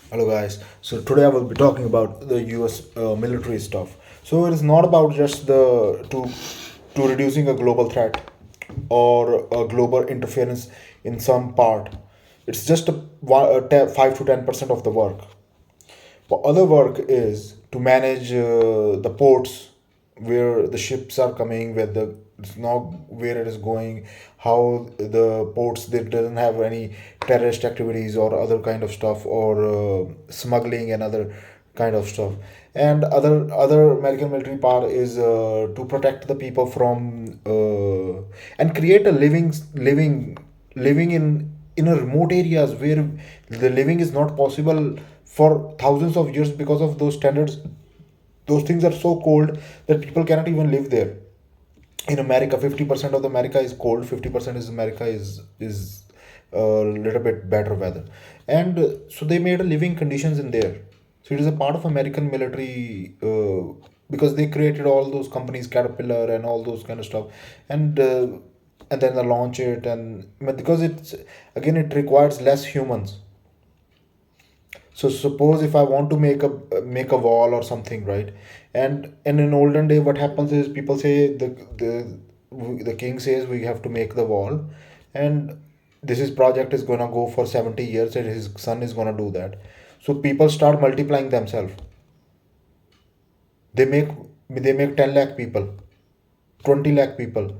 Hello guys. So today I will be talking about the US military stuff. So it is not about just the to reducing a global threat or a global interference in some part. It's just 5 to 10% of the work. The other work is to manage the ports where the ships are coming, where the it's not where it is going, how the ports that doesn't have any terrorist activities or other kind of stuff or smuggling and other kind of stuff. And other American military power is to protect the people from and create a living in a remote areas where the living is not possible for thousands of years because of those standards. Those things are so cold that people cannot even live there. In America, 50% of the America is cold, 50% is America is a little bit better weather. And so they made a living conditions in there. So it is a part of American military because they created all those companies, Caterpillar and all those kind of stuff. And then they launch it, and but because it's again it requires less humans. So suppose if I want to make a wall or something, right? And in olden day, what happens is people say the king says we have to make the wall, and this is project is gonna go for 70 years, and his son is gonna do that. So people start multiplying themselves. They make they make 10 lakh people, 20 lakh people.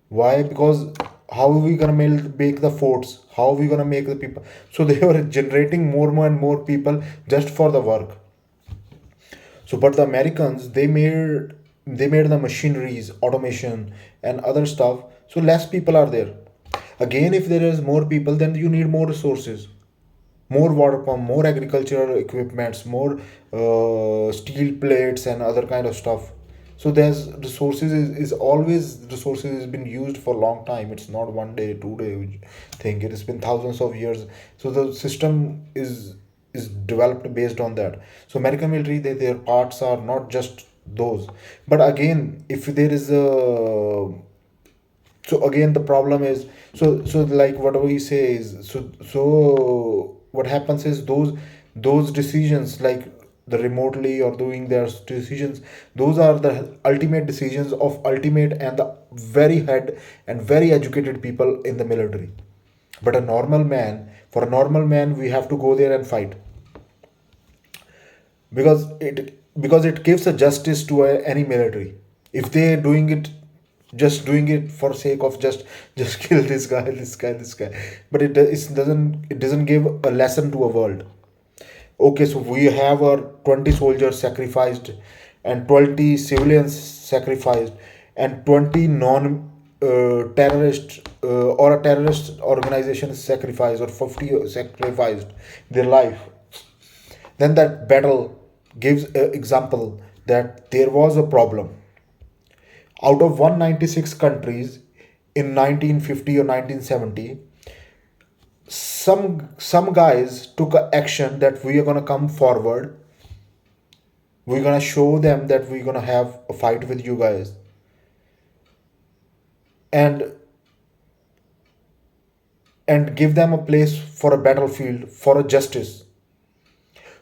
Why? Because how are we gonna make the forts? How are we gonna make the people? So they were generating more and more people just for the work. So, but the Americans they made the machineries, automation, and other stuff. So less people are there. Again, if there is more people, then you need more resources, more water pump, more agricultural equipments, more steel plates and other kind of stuff. So there's resources is always resources has been used for a long time. It's not 1 day 2 day thing. It has been thousands of years. So the system is developed based on that. So American military, their parts are not just those. But again, if there is a so again the problem is, so like what we say is, so what happens is those decisions, like the remotely or doing their decisions, those are the ultimate decisions of ultimate and the very head and very educated people in the military. But a normal man, for a normal man, we have to go there and fight because it gives a justice to any military. If they doing it for sake of just kill this guy, but it doesn't give a lesson to a world. Okay, so we have our 20 soldiers sacrificed, and 20 civilians sacrificed, and 20 non terrorist or a terrorist organization sacrificed, or 50 sacrificed their life. Then that battle gives an example that there was a problem. Out of 196 countries in 1950 or 1970, some guys took a action that we are going to come forward, we're going to show them that we're going to have a fight with you guys, and give them a place for a battlefield for a justice.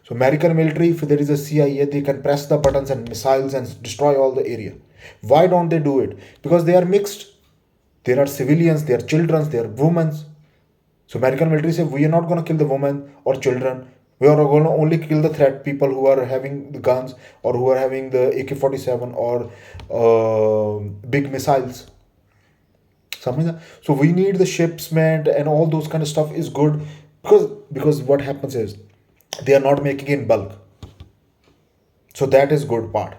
So American military, if there is a CIA, they can press the buttons and missiles and destroy all the area. Why don't they do it? Because they are mixed. There are civilians, there are children, there are women. So American military say we are not going to kill the women or children. We are going to only kill the threat people who are having the guns or who are having the AK-47 or big missiles. Something like that. So we need the shipment and all those kind of stuff is good because what happens is they are not making in bulk. So that is good part.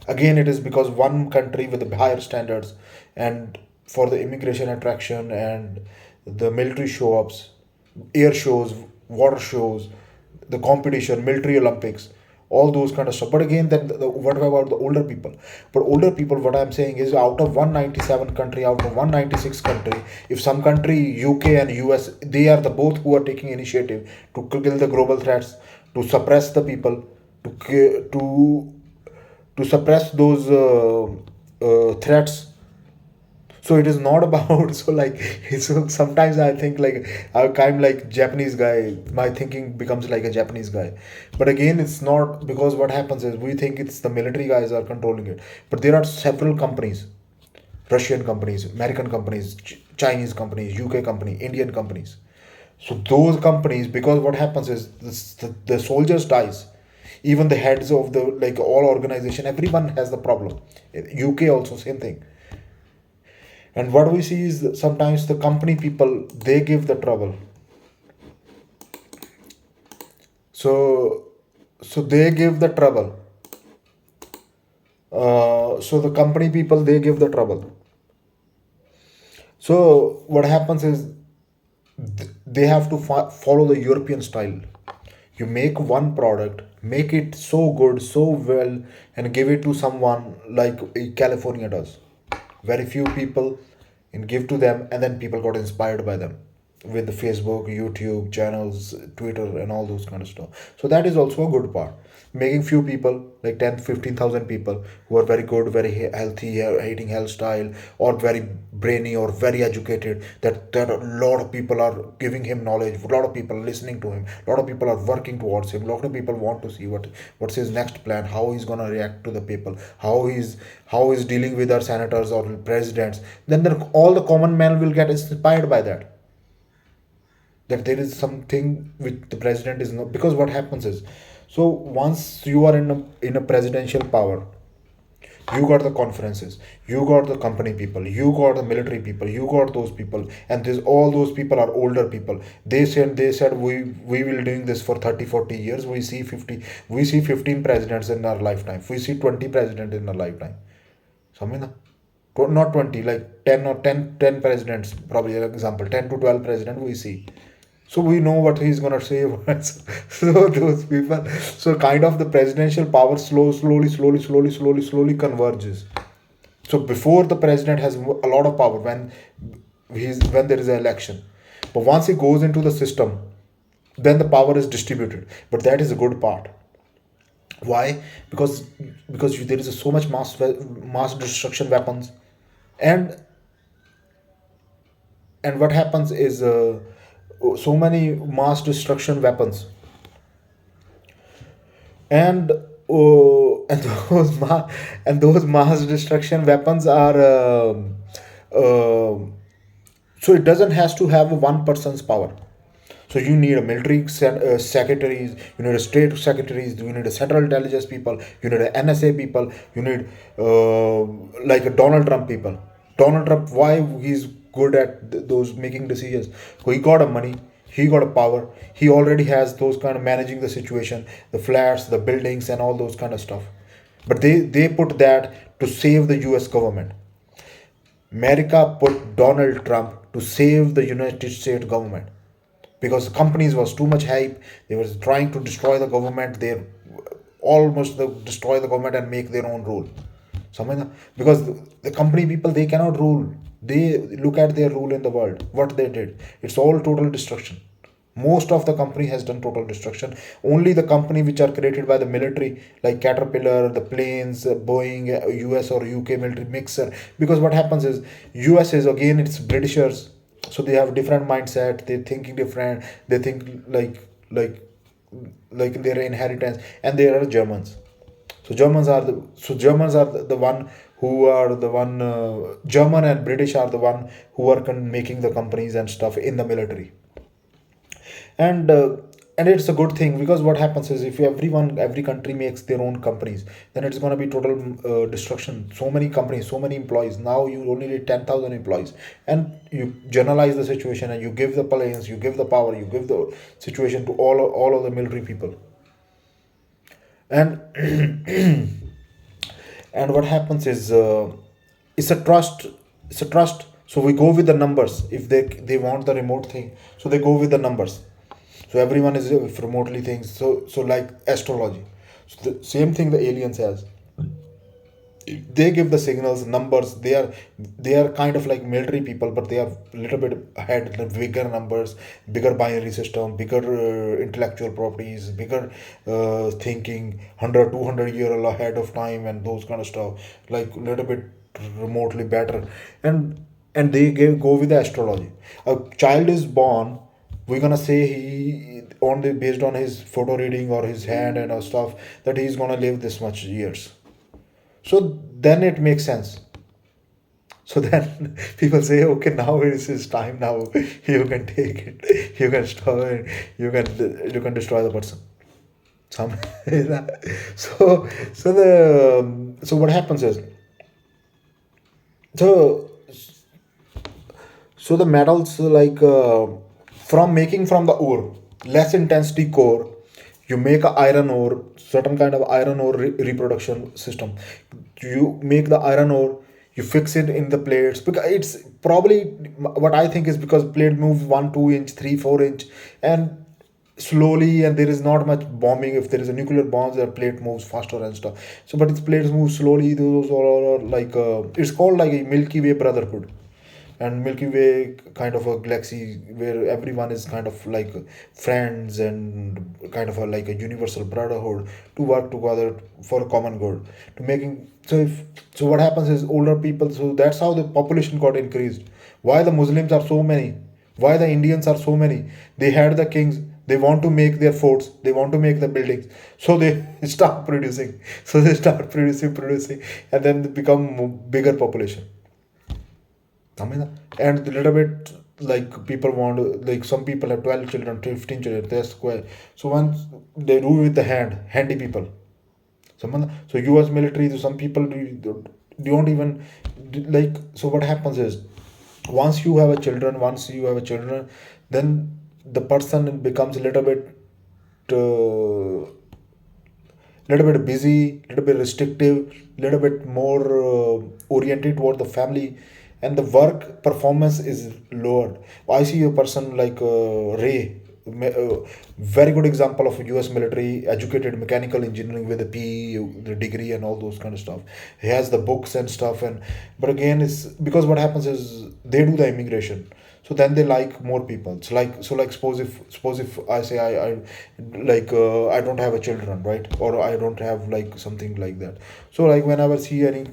Again, it is because one country with the higher standards, and for the immigration attraction and the military show ups, air shows, water shows, the competition, military Olympics, all those kind of stuff. But again, then what about the older people? But older people, what I'm saying is, out of 197 country, out of 196 country, if some country, UK and US, they are the both who are taking initiative to kill the global threats, to suppress the people, to suppress those threats. So it is not about so like so sometimes I think like I'm like Japanese guy, my thinking becomes like a Japanese guy. But again, it's not, because what happens is we think it's the military guys are controlling it, but there are several companies, Russian companies, American companies, Chinese companies, UK company, Indian companies. So those companies, because what happens is this, the soldiers dies, even the heads of the like all organization, everyone has the problem. UK also same thing. And what we see is that sometimes the company people they give the trouble. So they give the trouble. So the company people they give the trouble. So what happens is they have to follow the European style. You make one product, make it so good, so well, and give it to someone like California does. Very few people, and give to them, and then people got inspired by them with the Facebook, YouTube channels, Twitter, and all those kind of stuff. So that is also a good part. Making few people like 10, 15,000 people who are very good, very healthy, hating health style, or very brainy or very educated, that a lot of people are giving him knowledge, a lot of people are listening to him, a lot of people are working towards him, a lot of people want to see what's his next plan, how he's gonna react to the people, how he's dealing with our senators or presidents. Then all the common man will get inspired by that, that there is something with the president is not, because what happens is, so once you are in a presidential power, you got the conferences, you got the company people, you got the military people, you got those people, and this all those people are older people. They said we will doing this for 30, 40 years. We see 50, we see 15 presidents in our lifetime, we see 20 presidents in our lifetime. समझे ना? Not 20, like 10 or 10 presidents, probably an example, 10 to 12 president we see. So we know what he's gonna say. So those people, so kind of the presidential power slowly converges. So before the president has a lot of power when there is an election, but once he goes into the system, then the power is distributed. But that is a good part. Why? Because there is so much mass destruction weapons, and what happens is so many mass destruction weapons, and and those mass destruction weapons are um so it doesn't has to have one person's power. So you need a military secretaries, you need a state secretaries, you need a central intelligence people, you need a NSA people, you need like a Donald Trump people. Donald Trump, why he's good at those making decisions? So he got a money, he got a power, he already has those kind of managing the situation, the flats, the buildings, and all those kind of stuff. But they put that to save the U.S. government. America put Donald Trump to save the United States government, because companies was too much hype. They were trying to destroy the government. They almost destroy the government and make their own rule. समझना? Because the company people they cannot rule. They look at their rule in the world. What they did, it's all total destruction. Most of the company has done total destruction. Only the company which are created by the military, like Caterpillar, the planes, Boeing, US or UK military mixer. Because what happens is, US is again it's Britishers, so they have different mindset. They thinking different. They think like their inheritance, and they are Germans. So Germans are the one who are the one. German and British are the one who are making the companies and stuff in the military. And it's a good thing, because what happens is, if every country makes their own companies, then it's going to be total destruction. So many companies, so many employees. Now you only need 10,000 employees, and you generalize the situation, and you give the planes, you give the power, you give the situation to all of the military people. And and what happens is, it's a trust. It's a trust. So we go with the numbers. If they want the remote thing, so they go with the numbers. So everyone is remotely things. So like astrology, so the same thing the aliens has. They give the signals, numbers. They are kind of like military people, but they are a little bit ahead, the bigger numbers, bigger binary system, bigger intellectual properties, bigger thinking, 100 200 year ahead of time, and those kind of stuff, like a little bit remotely better. And and they go with the astrology. A child is born, we're gonna say he on the based on his photo reading or his hand and stuff, that he's gonna live this much years. So then it makes sense. So then people say, okay, now it is his time. Now you can take it, you can stop it, you can destroy the person. Some so what happens is, so so the metals like from making from the ore, less intensity core, you make a iron ore, certain kind of iron ore reproduction system. You make the iron ore, you fix it in the plates, because it's probably what I think is because plate moves 1 2 inch 3 4 inch, and slowly, and there is not much bombing. If there is a nuclear bomb, the plate moves faster and stuff. So but its plates move slowly. Those all are like it's called like a Milky Way brotherhood, and Milky Way kind of a galaxy where everyone is kind of like friends, and kind of a, like a universal brotherhood to work together for a common good to making. So if so, what happens is older people. So that's how the population got increased. Why the Muslims are so many? Why the Indians are so many? They had the kings. They want to make their forts. They want to make the buildings. So they start producing. So they start producing, and then they become bigger population. And a little bit like people want like some people have 12 children, 15 children, they're square. So once they do with the handy people. So US military, to some people don't even like. So what happens is, once you have a children, then the person becomes a uh, little bit busy, little bit restrictive, little bit more oriented toward the family, and the work performance is lowered. I see a person like Ray, very good example of a US military educated mechanical engineering with a PE the degree and all those kind of stuff. He has the books and stuff, and but again, it's because what happens is they do the immigration, so then they like more people. So like suppose if I say I like I don't have a children, right, or I don't have like something like that. So like whenever I see any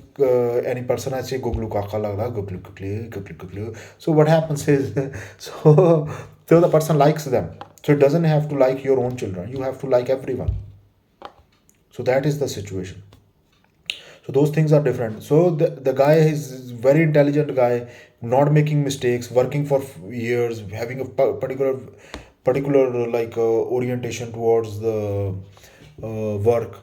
person, I say guglu kaka lagda guglu guglu guglu guglu. So what happens is so the person likes them. So it doesn't have to like your own children, you have to like everyone. So that is the situation. So those things are different. So the guy is very intelligent guy, not making mistakes, working for years, having a particular like orientation towards the work.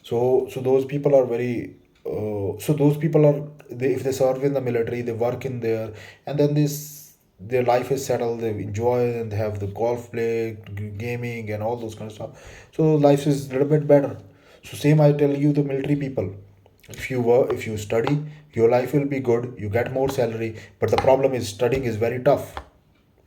So those people are very so those people are if they serve in the military, they work in there, and then this their life is settled, they enjoy, and they have the golf play, gaming, and all those kind of stuff. So life is a little bit better. So same I tell you, the military people, if you work, if you study, your life will be good, you get more salary. But the problem is studying is very tough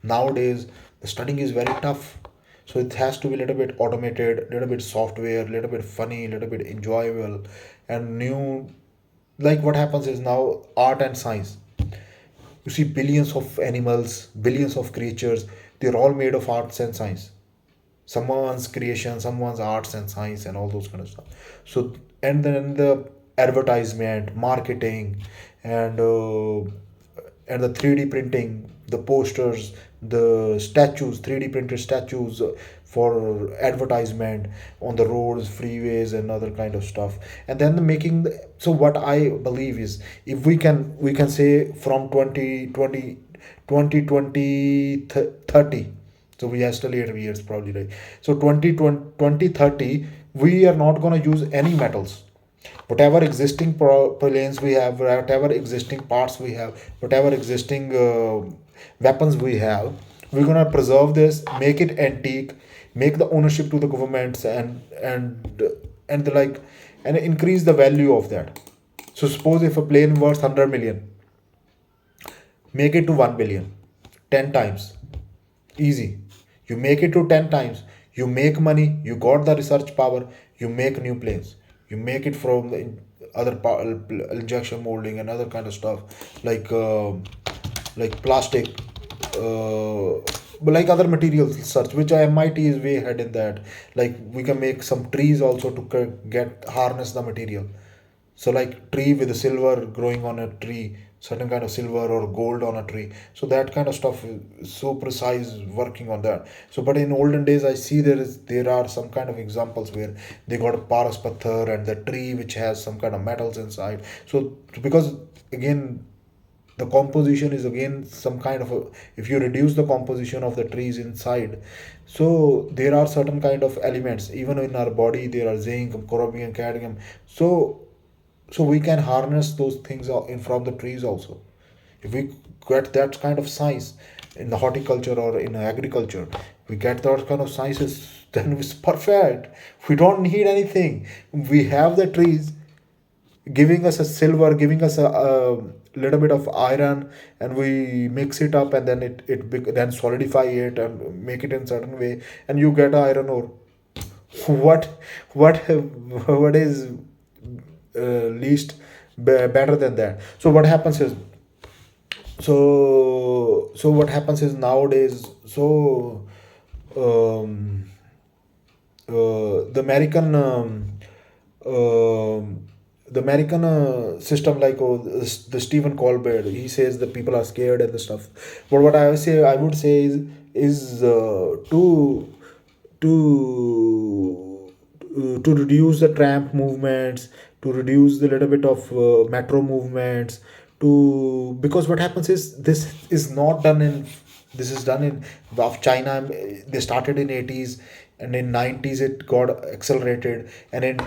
nowadays. The studying is very tough. So it has to be a little bit automated, a little bit software, a little bit funny, a little bit enjoyable, and new. Like what happens is now art and science, you see billions of animals, billions of creatures, they're all made of arts and science. Someone's creation, someone's arts and science, and all those kind of stuff. So and then the advertisement, marketing, and the 3D printing, the posters, the statues, 3D printed statues for advertisement on the roads, freeways, and other kind of stuff. And then the making so what I believe is, if we can say from 30, so we have still 8 years probably, right? So 2030, we are not going to use any metals. Whatever existing planes we have, whatever existing parts we have, whatever existing weapons we have, we're going to preserve this, make it antique, make the ownership to the governments, and the like, and increase the value of that. So suppose if a plane worth 100 million, make it to 1 billion, 10 times. Easy. You make it to 10 times, you make money, you got the research power, you make new planes, you make it from the other injection molding and other kind of stuff, like plastic, but like other materials such, which MIT is way ahead in that. Like we can make some trees also to get harness the material. So like tree with the silver growing on a tree, certain kind of silver or gold on a tree. So that kind of stuff is so precise working on that. So but in olden days I see there are some kind of examples where they got a paras pathar and the tree which has some kind of metals inside. So because again the composition is again some kind of a, if you reduce the composition of the trees inside, so there are certain kind of elements even in our body, there are zinc, chromium, cadmium. So we can harness those things in from the trees also. If we get that kind of science in the horticulture or in agriculture, we get that kind of sciences, then it's perfect. We don't need anything. We have the trees giving us a silver, giving us a little bit of iron, and we mix it up, and then then solidify it and make it in certain way, and you get iron ore. What what what is least better than that? So what happens is, what happens is nowadays, um, the American the American system, like the Stephen Colbert, he says that people are scared and the stuff. But what I would say is to to reduce the tramp movements, to reduce the little bit of metro movements, to because what happens is this is not done in, this is done in of China. They started in 80s, and in 90s it got accelerated, and in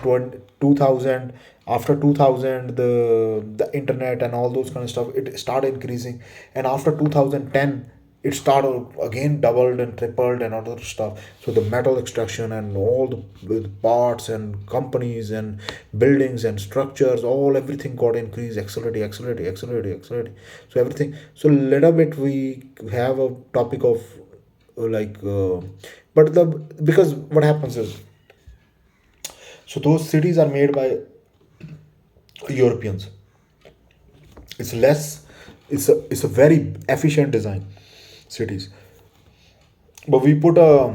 2000, after 2000, the internet and all those kind of stuff, it started increasing, and after 2010 it started again, doubled and tripled and other stuff. So the metal extraction and all the parts and companies and buildings and structures, all everything got increased, accelerating. So everything, so little bit we have a topic of like but the because what happens is, so those cities are made by Europeans. It's less, it's a very efficient design cities, but we put a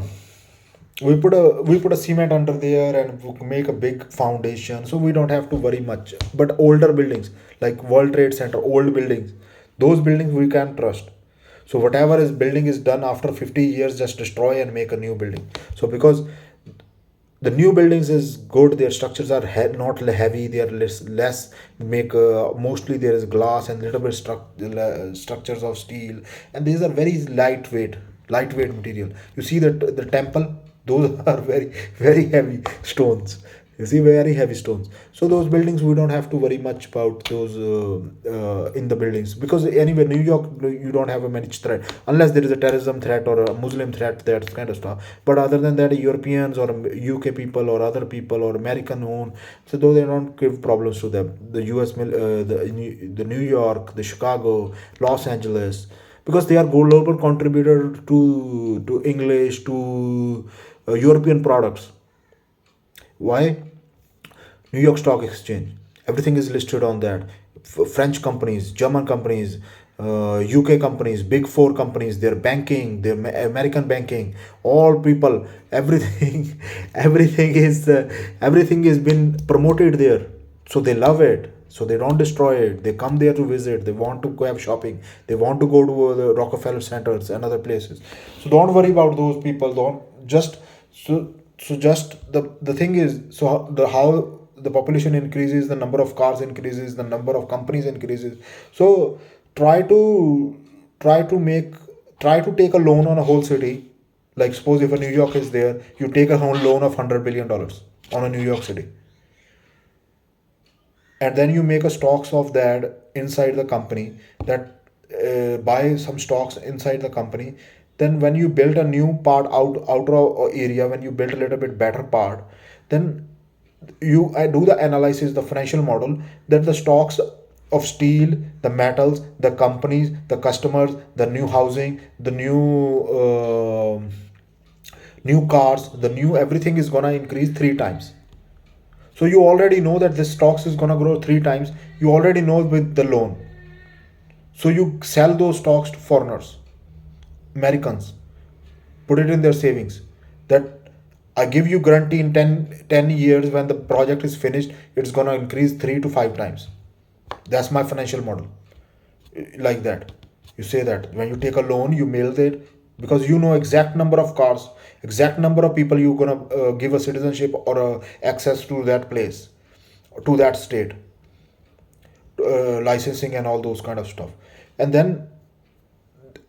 cement under there and we make a big foundation, so we don't have to worry much. But older buildings like World Trade Center, old buildings, those buildings we can trust. So whatever is building is done after 50 years, just destroy and make a new building. So because the new buildings is good, their structures are not heavy, they are less make mostly there is glass and little bit structures of steel, and these are very lightweight material. You see that the temple, those are very heavy stones. You see, very heavy stones. So those buildings we don't have to worry much about those in the buildings, because anyway New York, you don't have a many threat unless there is a terrorism threat or a Muslim threat, that kind of stuff. But other than that, Europeans or UK people or other people or American own, so though they don't give problems to them. The US the New York, the Chicago, Los Angeles, because they are global contributor to English, to European products. Why? New York Stock Exchange. Everything is listed on that. French companies, German companies, UK companies, Big Four companies, their banking, their American banking, all people, everything, everything is been promoted there. So they love it. So they don't destroy it. They come there to visit. They want to go have shopping. They want to go to the Rockefeller centers and other places. So don't worry about those people. Don't just just the thing is, so how the population increases, the number of cars increases, the number of companies increases. So try to try to make try to take a loan on a whole city. Like suppose if a New York is there, you take a whole loan of $100 billion on a New York City, and then you make a stocks of that inside the company, that buy some stocks inside the company. Then when you build a new part outer area, when you build a little bit better part, then I do the analysis, the financial model, that the stocks of steel, the metals, the companies, the customers, the new housing, the new cars, the new everything is gonna increase 3 times. So you already know that this stocks is gonna grow 3 times. You already know with the loan. So you sell those stocks to foreigners, Americans, put it in their savings. That I give you guarantee in 10 years when the project is finished, it's gonna increase 3 to 5 times. That's my financial model. like that. You say that when you take a loan, you mail it because you know exact number of cars, exact number of people you're gonna give a citizenship or access to that place, to that state, licensing and all those kind of stuff. And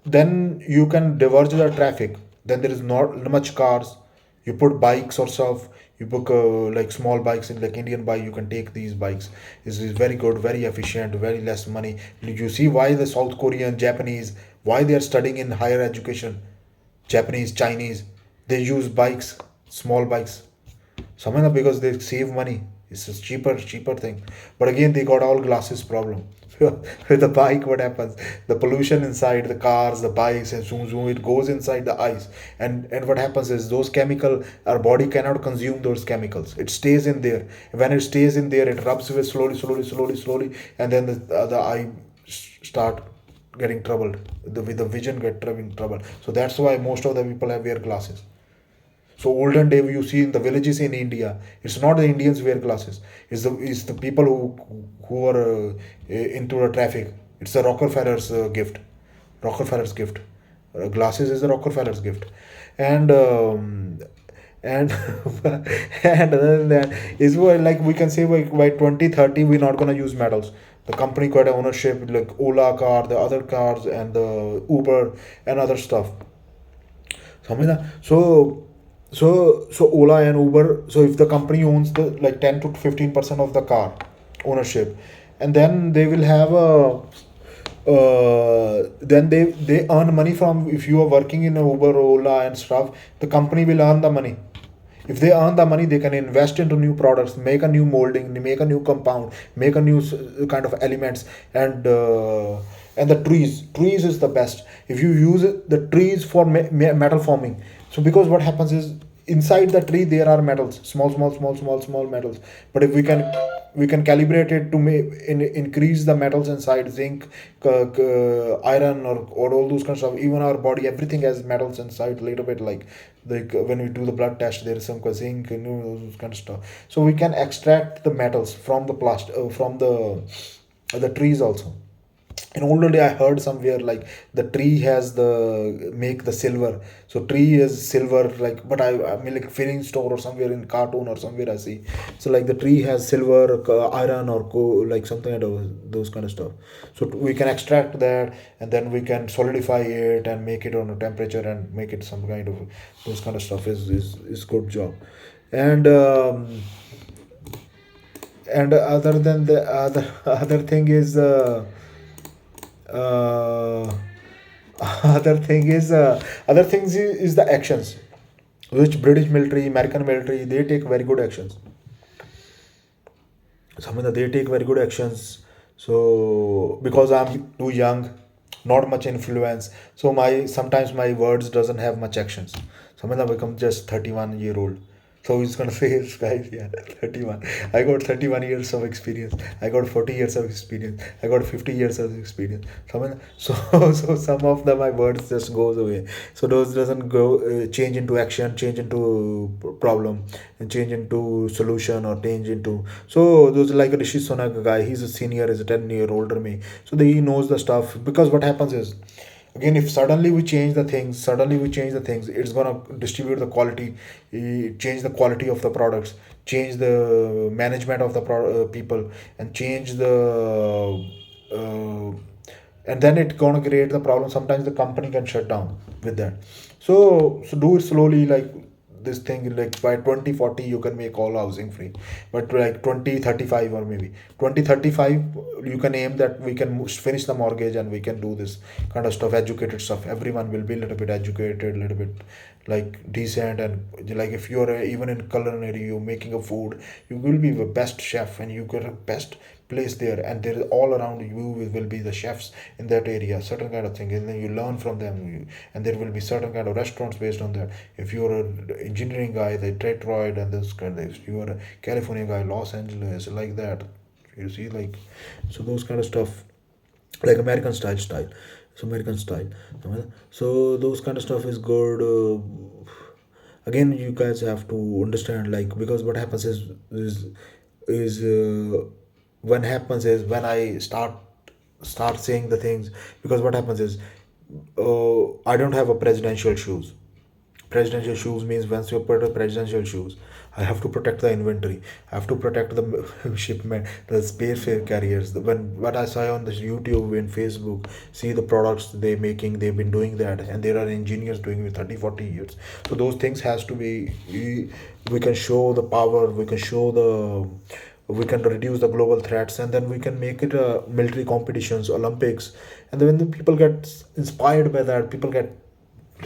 then you can diverge the traffic. Then there is not much cars. You put bikes or stuff. You book like small bikes in like Indian bike. You can take these bikes. Is very good, very efficient, very less money. You see why the South Korean, Japanese, why they are studying in higher education. Japanese, Chinese, they use bikes, small bikes. Some because they save money. It's a cheaper thing. But again, they got all glasses problem. With the bike, what happens? The pollution inside the cars, the bikes, and zoom, it goes inside the eyes. And what happens is those chemical, our body cannot consume those chemicals. It stays in there. When it stays in there, it rubs with slowly, and then the eye start getting troubled. With the vision get having trouble. So that's why most of the people have wear glasses. So olden day you see in the villages in India, it's not the Indians wear glasses. It's the people who are into the traffic. It's the Rockefeller's gift. Rockefeller's gift. Glasses is the Rockefeller's gift, and and and other than that is what like we can say by 2030 we're not gonna use metals. The company got ownership like Ola car, the other cars, and the Uber and other stuff. समझना so Ola and Uber, so if the company owns the like 10 to 15% of the car ownership, and then they will have a then they earn money from, if you are working in a Uber, Ola and stuff, the company will earn the money. If they earn the money, they can invest into new products, make a new molding, make a new compound, make a new kind of elements. And the trees is the best. If you use the trees for metal forming, so because what happens is inside the tree there are metals, small metals. But if we can calibrate it to increase the metals inside, zinc, iron, or all those kinds of stuff. Even our body, everything has metals inside a little bit, like when we do the blood test, there is some zinc and those kind of stuff. So we can extract the metals from the plastic, from the trees also. In older day I heard somewhere like the tree has the make the silver. So tree is silver, like, but I mean like filling store or somewhere in cartoon or somewhere I see. So like the tree has silver, iron, or like something like those kind of stuff. So we can extract that, and then we can solidify it and make it on a temperature and make it some kind of those kind of stuff is good job. And um and other than the other thing is uh, other thing is other things is the actions which British military, American military, they take very good actions. Some of they take very good actions. So because I'm too young, not much influence, so my sometimes my words doesn't have much actions. Some of them become just 31-year old. So he's gonna say, guys, yeah, 31. I got 31 years of experience. I got 40 years of experience. I got 50 years of experience. So so some of them my words just goes away. So those doesn't go change into action, change into problem, and change into solution, or change into. So those like Rishi Sunak guy, he's a senior, is a 10-year older me. So he knows the stuff, because what happens is, again, if suddenly we change the things, it's gonna distribute the quality, change the quality of the products, change the management of the people, and change the uh, and then it's gonna create the problem. Sometimes the company can shut down with that. So do it slowly, like this thing, like by 2040 you can make all housing free, but like 2035, or maybe 2035, you can aim that we can finish the mortgage, and we can do this kind of stuff, educated stuff. Everyone will be a little bit educated, a little bit like decent, and like if you're even in culinary, you're making a food, you will be the best chef, and you get a best place there, and there all around you will be the chefs in that area, certain kind of thing, and then you learn from them. And there will be certain kind of restaurants based on that. If you're an engineering guy, the Detroit and this kind of, if you're a California guy, Los Angeles, like that, you see, like, so those kind of stuff, like American style, so American style. So those kind of stuff is good. Again, you guys have to understand, like, because what happens is when happens is when I start start saying the things. Because what happens is, I don't have a presidential shoes. Presidential shoes means once you put a presidential shoes, I have to protect the inventory. I have to protect the shipment, the spacefarer carriers. When what I saw on this YouTube and Facebook, see the products they making, they've been doing that, and there are engineers doing it with 30, 40 years. So those things has to be. We can show the power. We can show the. We can reduce the global threats, and then we can make it military competitions, Olympics, and then when the people get inspired by that, people get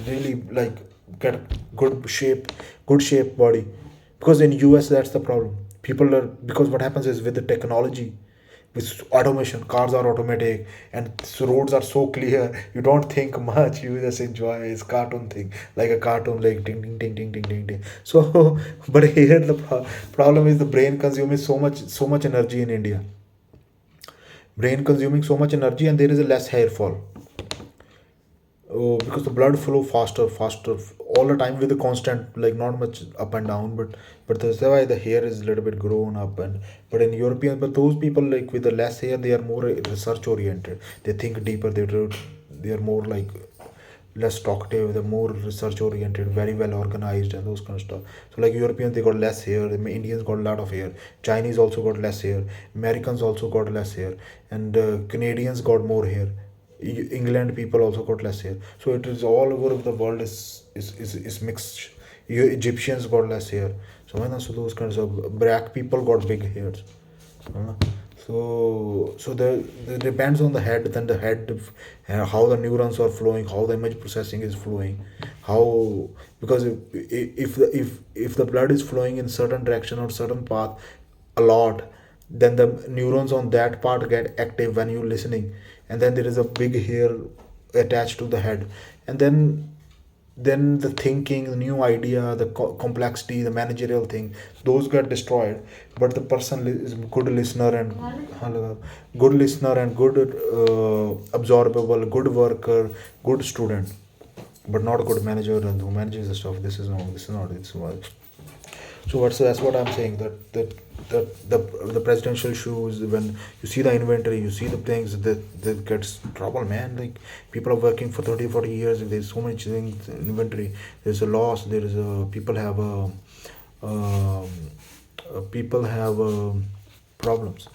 really like get good shape body. Because in US that's the problem. People are, because what happens is with the technology, with automation, cars are automatic, and so roads are so clear, you don't think much, you just enjoy. It's cartoon thing, like a cartoon, like ding ding ding ding ding ding ding. So but here the problem is the brain consuming so much energy in India. Brain consuming so much energy, and there is a less hair fall. Oh, because the blood flow faster all the time with the constant, like not much up and down, but that's why the hair is a little bit grown up. And but in European, but those people like with the less hair, they are more research oriented. They think deeper. They are more like less talkative. They're more research oriented, very well organized, and those kind of stuff. So like Europeans, they got less hair. The Indians got a lot of hair. Chinese also got less hair. Americans also got less hair, and Canadians got more hair. England people also got less hair. So it is all over of the world is mixed. Egyptians got less hair. So when so those kinds of black people got big hairs. Uh, so the depends on the head. Then the head, how the neurons are flowing, how the image processing is flowing, how, because if the blood is flowing in certain direction or certain path a lot, then the neurons on that part get active when you're listening, and then there is a big hair attached to the head, and then the thinking, the new idea, the complexity, the managerial thing, those get destroyed. But the person is good listener and good listener and good absorbable, good worker, good student, but not a good manager and who manages the stuff. This is not it's so what's that's what I'm saying, that the presidential shoes, when you see the inventory, you see the things that gets trouble, man. Like people are working for 30, 40 years. There's so much things inventory. There's a loss. There is a people have a people have problems.